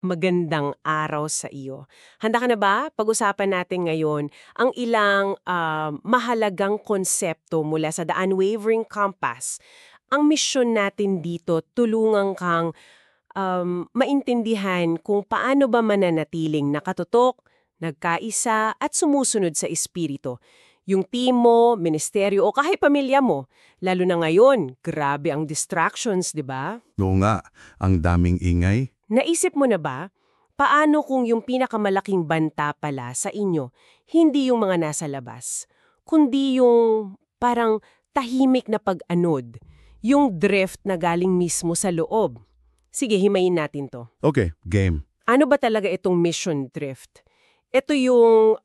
Magandang araw sa iyo. Handa ka na ba? Pag-usapan natin ngayon ang ilang mahalagang konsepto mula sa The Unwavering Compass. Ang misyon natin dito, tulungan kang maintindihan kung paano ba mananatiling nakatutok, nagkaisa at sumusunod sa espiritu. Yung team mo, ministeryo o kahit pamilya mo. Lalo na ngayon, grabe ang distractions, di ba? Oo nga, ang daming ingay. Naisip mo na ba, paano kung yung pinakamalaking banta pala sa inyo, hindi yung mga nasa labas, kundi yung parang tahimik na pag-anod, yung drift na galing mismo sa loob? Sige, himayin natin to. Okay, game. Ano ba talaga itong mission drift? Ito yung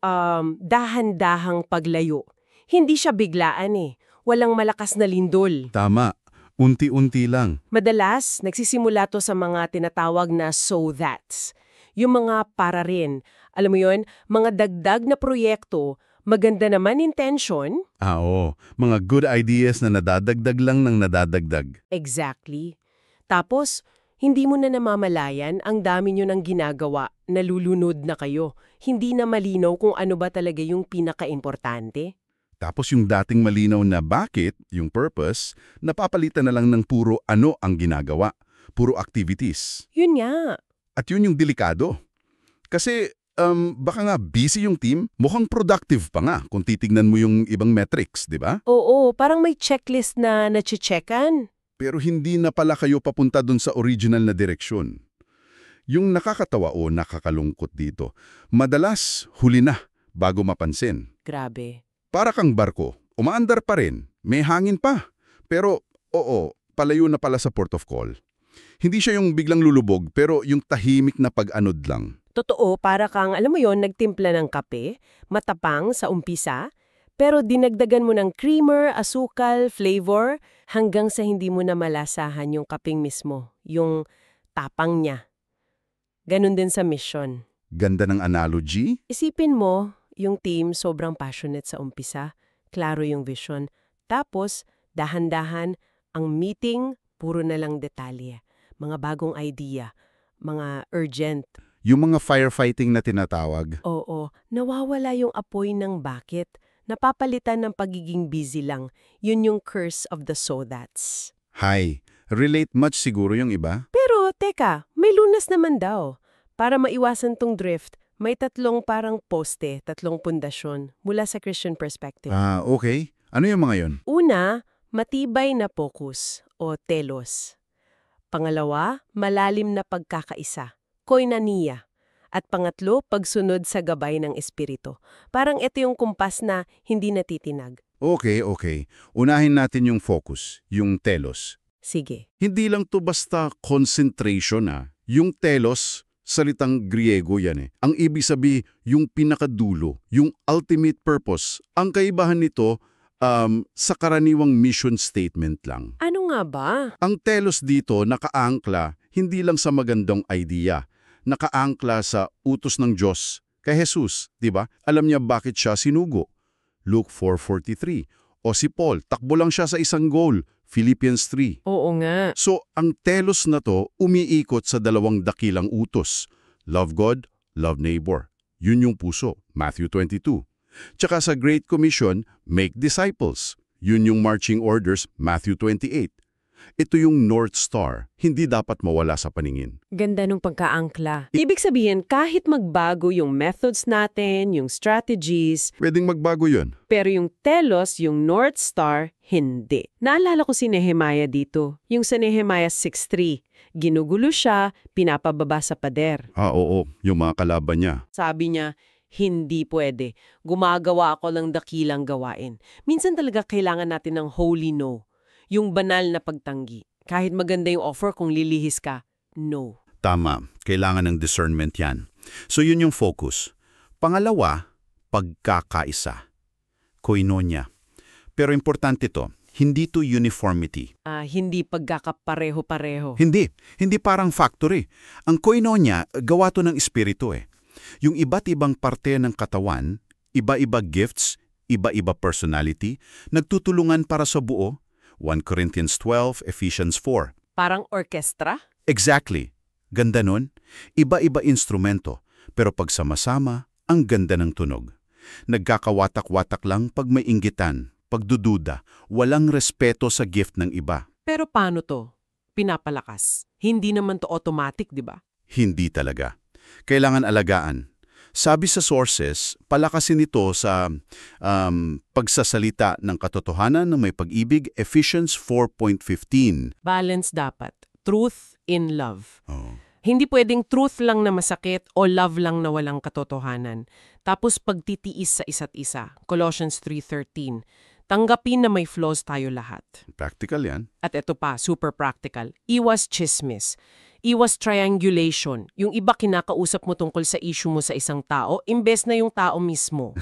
dahan-dahang paglayo. Hindi siya biglaan eh. Walang malakas na lindol. Tama, unti-unti lang. Madalas, nagsisimula to sa mga tinatawag na so that's. Yung mga para rin. Alam mo yun, mga dagdag na proyekto, maganda naman intention. Oo, mga good ideas na nadadagdag lang ng nadadagdag. Exactly. Tapos, hindi mo na namamalayan ang dami nyo ng ginagawa, nalulunod na kayo. Hindi na malinaw kung ano ba talaga yung pinaka-importante. Tapos yung dating malinaw na bakit, yung purpose, napapalitan na lang ng puro ano ang ginagawa, puro activities. Yun nga. At yun yung delikado. Kasi baka nga busy yung team, mukhang productive pa nga kung titignan mo yung ibang metrics, di ba? Oo, parang may checklist na nache-checkan. Pero hindi na pala kayo papunta dun sa original na direksyon. Yung nakakatawa o nakakalungkot dito, madalas huli na bago mapansin. Grabe. Para kang barko, umaandar pa rin, may hangin pa. Pero oo, palayo na pala sa port of call. Hindi siya yung biglang lulubog, pero yung tahimik na pag-anod lang. Totoo, para kang, alam mo yon, nagtimpla ng kape, matapang sa umpisa, pero dinagdagan mo ng creamer, asukal, flavor, hanggang sa hindi mo na malasahan yung kapeng mismo, yung tapang niya. Ganon din sa mission. Ganda ng analogy. Isipin mo, yung team sobrang passionate sa umpisa, klaro yung vision, tapos dahan-dahan ang meeting, puro na lang detalye, mga bagong idea, mga urgent. Yung mga firefighting na tinatawag. Oo, nawawala yung apoy ng bakit. Napapalitan ng pagiging busy lang. Yun yung curse of the so that's. Hi, relate much siguro yung iba? Pero, teka, may lunas naman daw. Para maiwasan tong drift, may tatlong parang poste, tatlong pundasyon mula sa Christian perspective. Okay. Ano yung mga yon? Una, matibay na focus o telos. Pangalawa, malalim na pagkakaisa, koinonia. At pangatlo, pagsunod sa gabay ng espiritu. Parang ito yung kumpas na hindi natitinag. Okay. Unahin natin yung focus, yung telos. Sige. Hindi lang to basta concentration Yung telos, salitang Griego yan Ang ibig sabihin, yung pinakadulo, yung ultimate purpose. Ang kaibahan nito, sa karaniwang mission statement lang. Ano nga ba? Ang telos dito nakaangkla hindi lang sa magandang idea, nakaangkla sa utos ng Diyos kay Jesus, di ba? Alam niya bakit siya sinugo. Luke 4:43. O si Paul, takbo lang siya sa isang goal, Philippians 3. Oo nga. So, ang telos na to umiikot sa dalawang dakilang utos. Love God, love neighbor. Yun yung puso, Matthew 22. Tsaka sa Great Commission, make disciples. Yun yung marching orders, Matthew 28. Ito yung North Star, hindi dapat mawala sa paningin. Ganda nung pagkaangkla. Ibig sabihin, kahit magbago yung methods natin, yung strategies, Pwedeng magbago yun. pero yung telos, yung North Star, hindi. Naalala ko si Nehemiah dito. Yung sa Nehemiah 6:3. Ginugulo siya, pinapababa sa pader. Oo, yung mga kalaban niya. Sabi niya, hindi pwede. Gumagawa ako ng dakilang gawain. Minsan talaga kailangan natin ng holy no. Yung banal na pagtanggi. Kahit maganda yung offer kung lilihis ka, no. Tama, kailangan ng discernment yan. So yun yung focus. Pangalawa, pagkakaisa. Koinonia. Pero importante to, hindi to uniformity. Hindi pagkakapareho-pareho. Hindi parang factory. Ang koinonia, gawa to ng espiritu Yung iba't ibang parte ng katawan, iba-iba gifts, iba-iba personality, nagtutulungan para sa buo. 1 Corinthians 12, Ephesians 4. Parang orkestra? Exactly. Ganda nun. Iba-iba instrumento, pero pagsama-sama, ang ganda ng tunog. Nagkakawatak-watak lang pag may inggitan, pagdududa, walang respeto sa gift ng iba. Pero paano to? Pinapalakas. Hindi naman to automatic, di ba? Hindi talaga. Kailangan alagaan. Sabi sa sources, palakasin ito sa pagsasalita ng katotohanan ng may pag-ibig, Ephesians 4.15. Balance dapat. Truth in love. Oh. Hindi pwedeng truth lang na masakit o love lang na walang katotohanan. Tapos pagtitiis sa isa't isa. Colossians 3:13. Tanggapin na may flaws tayo lahat. Practical yan. At ito pa, super practical. Iwas chismis. Iwas triangulation. Yung iba kinakausap mo tungkol sa issue mo sa isang tao, imbes na yung tao mismo.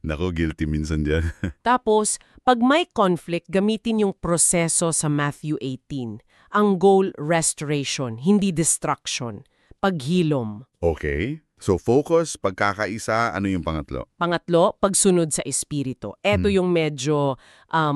Nako, guilty minsan dyan. Tapos, pag may conflict, gamitin yung proseso sa Matthew 18. Ang goal, restoration, hindi destruction. Paghilom. Okay. So focus, pagkakaisa, ano yung pangatlo? Pangatlo, pagsunod sa espiritu. Ito yung medyo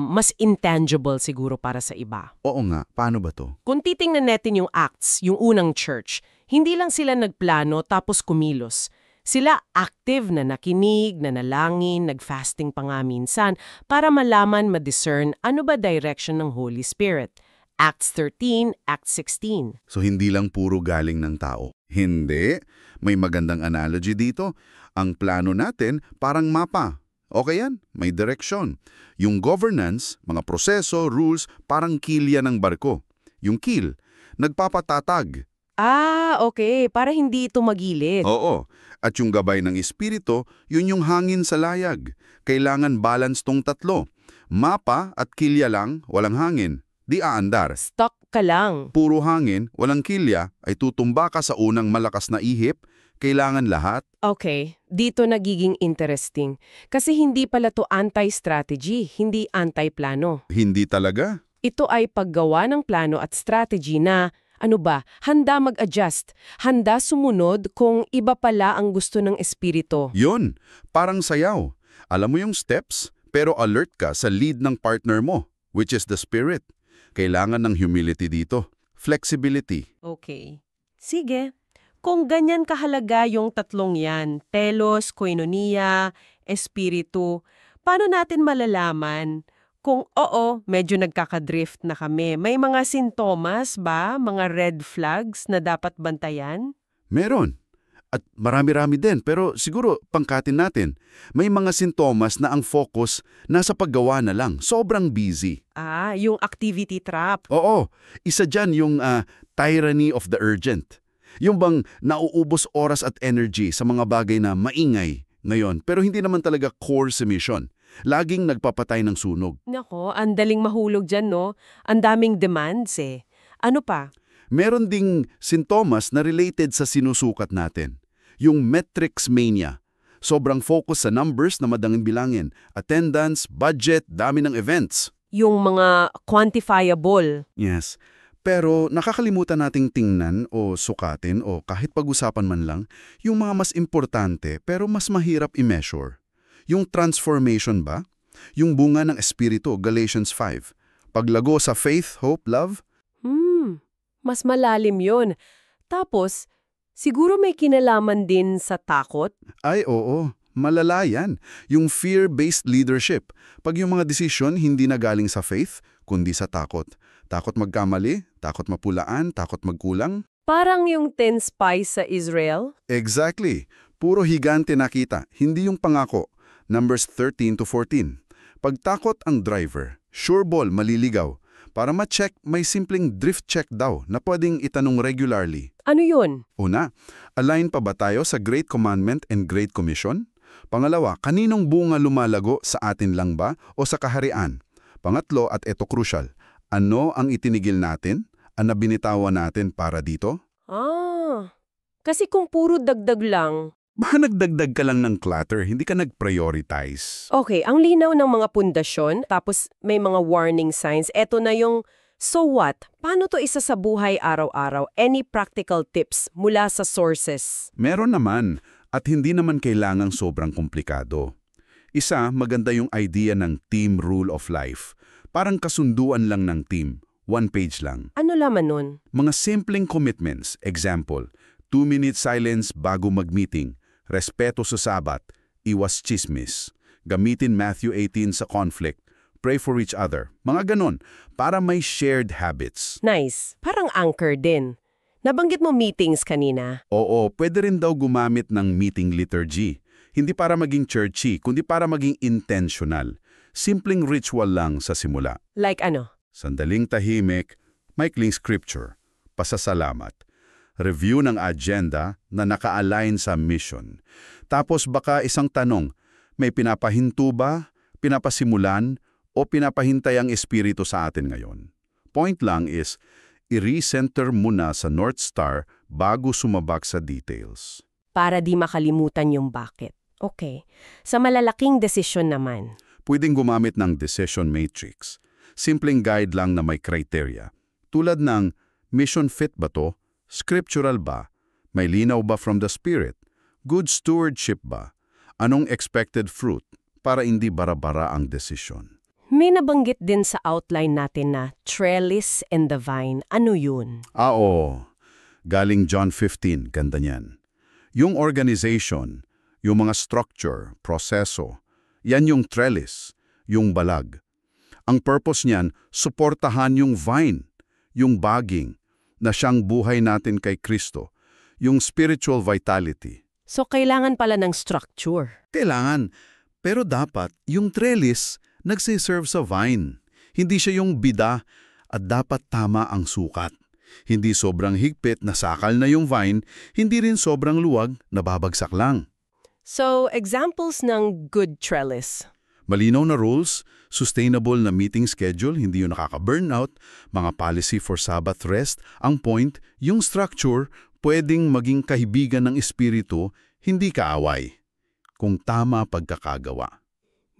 mas intangible siguro para sa iba. Oo nga, paano ba to? Kung titingnan natin yung Acts, yung unang church, hindi lang sila nagplano tapos kumilos. Sila active na nakinig, nanalangin, nag-fasting pa nga minsan para malaman, ma-discern ano ba direction ng Holy Spirit. Acts 13, Acts 16. So hindi lang puro galing ng tao. Hindi. May magandang analogy dito. Ang plano natin parang mapa. Okay yan, may direksyon. Yung governance, mga proseso, rules, parang kilya ng barko. Yung keel, nagpapatatag. Okay. Para hindi ito magilid. Oo. At yung gabay ng espiritu, yun yung hangin sa layag. Kailangan balance tong tatlo. Mapa at kilya lang, walang hangin. Di aandar. Stuck ka lang. Puro hangin, walang kilya, ay tutumba ka sa unang malakas na ihip. Kailangan lahat. Okay, dito nagiging interesting. Kasi hindi pala to anti-strategy, hindi anti-plano. Hindi talaga. Ito ay paggawa ng plano at strategy na, handa mag-adjust, handa sumunod kung iba pala ang gusto ng espiritu. Yun, parang sayaw. Alam mo yung steps, pero alert ka sa lead ng partner mo, which is the spirit. Kailangan ng humility dito. Flexibility. Okay. Sige. Kung ganyan kahalaga yung tatlong yan, telos, koinonia, espiritu, paano natin malalaman kung medyo nagkakadrift na kami? May mga sintomas ba, mga red flags na dapat bantayan? Meron. At marami-rami din, pero siguro pangkatin natin. May mga sintomas na ang focus nasa paggawa na lang. Sobrang busy. Yung activity trap. Oo, isa dyan yung tyranny of the urgent. Yung bang nauubos oras at energy sa mga bagay na maingay ngayon, pero hindi naman talaga core sa mission. Laging nagpapatay ng sunog. Nako, ang daling mahulog dyan, no? Ang daming demands eh. Ano pa? Meron ding sintomas na related sa sinusukat natin. Yung metrics mania. Sobrang focus sa numbers na madanging bilangin. Attendance, budget, dami ng events. Yung mga quantifiable. Yes. Pero nakakalimutan nating tingnan o sukatin o kahit pag-usapan man lang yung mga mas importante pero mas mahirap i-measure. Yung transformation ba? Yung bunga ng espiritu, Galatians 5. Paglago sa faith, hope, love? Mas malalim yun. Tapos, siguro may kinalaman din sa takot? Ay oo, malala yan. Yung fear-based leadership. Pag yung mga desisyon hindi na galing sa faith, kundi sa takot. Takot magkamali, takot mapulaan, takot magkulang. Parang yung 10 spies sa Israel? Exactly. Puro higante nakita, hindi yung pangako. Numbers 13 to 14. Pagtakot ang driver, sure ball maliligaw. Para ma-check, may simpleng drift check daw na pwedeng itanong regularly. Ano yun? Una, align pa ba tayo sa Great Commandment and Great Commission? Pangalawa, kaninong bunga lumalago, sa atin lang ba o sa kaharian? Pangatlo, at ito crucial, ano ang itinigil natin? Ang nabinitawan natin para dito? Kasi kung puro dagdag lang. Baka nagdagdag ka lang ng clutter, hindi ka nag-prioritize. Okay, ang linaw ng mga pundasyon, tapos may mga warning signs. Eto na yung, so what? Paano to isa sa buhay araw-araw? Any practical tips mula sa sources? Meron naman, at hindi naman kailangang sobrang komplikado. Isa, maganda yung idea ng team rule of life. Parang kasunduan lang ng team. 1 page lang. Ano laman nun? Mga simpleng commitments, example, 2-minute silence bago mag-meeting, respeto sa sabat, iwas chismis, gamitin Matthew 18 sa conflict, pray for each other, mga ganon, para may shared habits. Nice. Parang anchor din. Nabanggit mo meetings kanina. Oo, pwede rin daw gumamit ng meeting liturgy. Hindi para maging churchy, kundi para maging intentional. Simpleng ritual lang sa simula. Like ano? Sandaling tahimik, maikling scripture, pasasalamat, review ng agenda na naka-align sa mission. Tapos baka isang tanong, may pinapahinto ba, pinapasimulan, o pinapahintay ang espiritu sa atin ngayon? Point lang is, i-recenter muna sa North Star bago sumabak sa details. Para di makalimutan yung bakit. Okay. Sa malalaking desisyon naman. Pwedeng gumamit ng decision matrix. Simpleng guide lang na may criteria. Tulad ng, mission fit ba to? Scriptural ba? May linaw ba from the Spirit? Good stewardship ba? Anong expected fruit? Para hindi bara-bara ang desisyon. May nabanggit din sa outline natin na trellis and the vine. Ano yun? Oo. Galing John 15, ganda niyan. Yung organization, yung mga structure, proseso, yan yung trellis, yung balag. Ang purpose niyan, suportahan yung vine, yung baging, na siyang buhay natin kay Kristo, yung spiritual vitality. So kailangan pala ng structure. Kailangan, pero dapat yung trellis nagsiserve sa vine. Hindi siya yung bida at dapat tama ang sukat. Hindi sobrang higpit na sakal na yung vine, hindi rin sobrang luwag na babagsak lang. So, examples ng good trellis. Malinaw na rules, sustainable na meeting schedule, hindi yung nakaka-burnout, mga policy for Sabbath rest. Ang point, yung structure, pwedeng maging kahibigan ng espiritu, hindi kaaway. Kung tama pagkakagawa.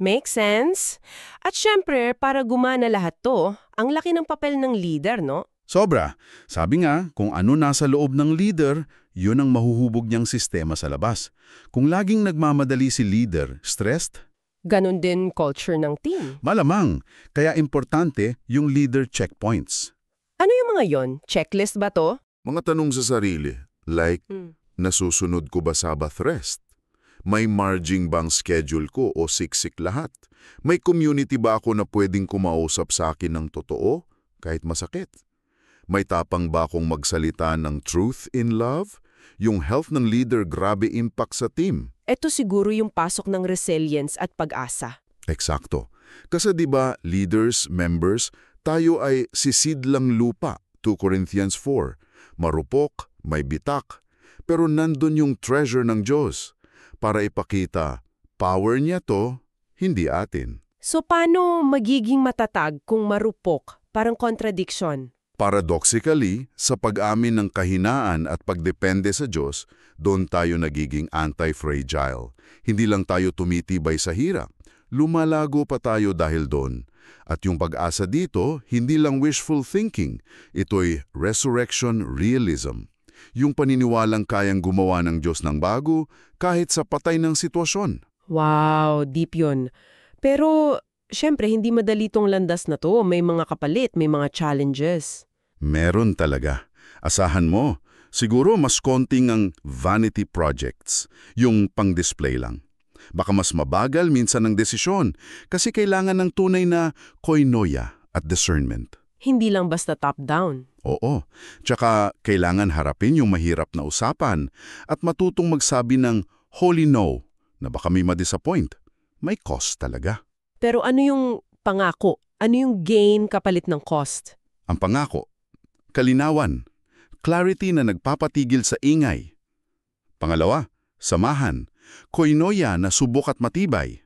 Makes sense. At syempre, para gumana lahat to, ang laki ng papel ng leader, no? Sobra. Sabi nga, kung ano nasa loob ng leader, yun ang mahuhubog niyang sistema sa labas. Kung laging nagmamadali si leader, stressed? Ganon din culture ng team. Malamang. Kaya importante yung leader checkpoints. Ano yung mga yon? Checklist ba to? Mga tanong sa sarili, like, nasusunod ko ba Sabbath rest? May marging bang schedule ko o siksik lahat? May community ba ako na pwedeng kumausap sa akin ng totoo, kahit masakit? May tapang ba akong magsalita ng truth in love? Yung health ng leader grabe impact sa team. Ito siguro yung pasok ng resilience at pag-asa. Eksakto. Kasi di ba leaders, members, tayo ay sisidlang lupa, 2 Corinthians 4. Marupok, may bitak, pero nandun yung treasure ng Diyos. Para ipakita, power niya to, hindi atin. So paano magiging matatag kung marupok? Parang contradiction. Paradoxically, sa pag-amin ng kahinaan at pagdepende sa Diyos, doon tayo nagiging anti-fragile. Hindi lang tayo tumitibay sa hirap, lumalago pa tayo dahil doon. At yung pag-asa dito, hindi lang wishful thinking, ito'y resurrection realism. Yung paniniwalang kayang gumawa ng Diyos ng bago kahit sa patay ng sitwasyon. Wow, deep yun. Pero, syempre, hindi madali tong landas na to. May mga kapalit, may mga challenges. Meron talaga. Asahan mo, siguro mas konting ang vanity projects, yung pang-display lang. Baka mas mabagal minsan ang desisyon kasi kailangan ng tunay na koinonia at discernment. Hindi lang basta top-down. Oo. Tsaka kailangan harapin yung mahirap na usapan at matutong magsabi ng holy no na baka may ma-disappoint. May cost talaga. Pero ano yung pangako? Ano yung gain kapalit ng cost? Ang pangako, kalinawan, clarity na nagpapatigil sa ingay. Pangalawa, samahan, koinonia na subok at matibay.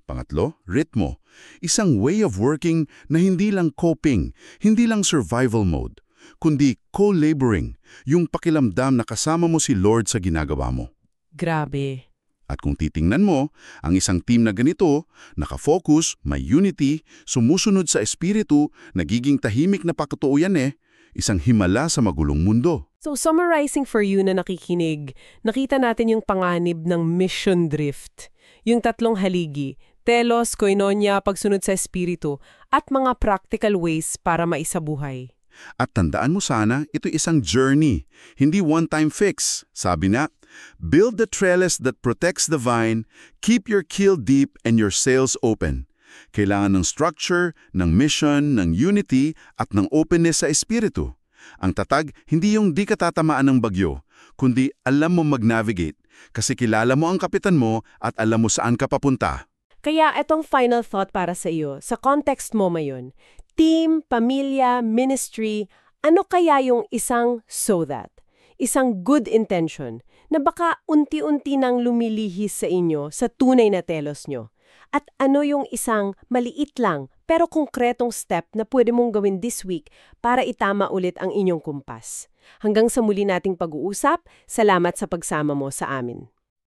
Pangatlo, ritmo, isang way of working na hindi lang coping, hindi lang survival mode, kundi co-laboring, yung pakilamdam na kasama mo si Lord sa ginagawa mo. Grabe. At kung titingnan mo, ang isang team na ganito, nakafocus, may unity, sumusunod sa espiritu, nagiging tahimik na pakatuuyan isang himala sa magulong mundo. So summarizing for you na nakikinig, nakita natin yung panganib ng mission drift. Yung tatlong haligi, telos, koinonia, pagsunod sa espiritu, at mga practical ways para maisabuhay. At tandaan mo sana, ito isang journey, hindi one-time fix. Sabi na, build the trellis that protects the vine, keep your keel deep and your sails open. Kailangan ng structure, ng mission, ng unity, at ng openness sa espiritu. Ang tatag, hindi yung di ka tatamaan ng bagyo, kundi alam mo mag-navigate, kasi kilala mo ang kapitan mo at alam mo saan ka papunta. Kaya etong final thought para sa iyo, sa context mo ngayon, team, pamilya, ministry, ano kaya yung isang so that? Isang good intention na baka unti-unti nang lumilihis sa inyo sa tunay na telos nyo? At ano yung isang maliit lang pero konkretong step na pwede mong gawin this week para itama ulit ang inyong kumpas? Hanggang sa muli nating pag-uusap, salamat sa pagsama mo sa amin.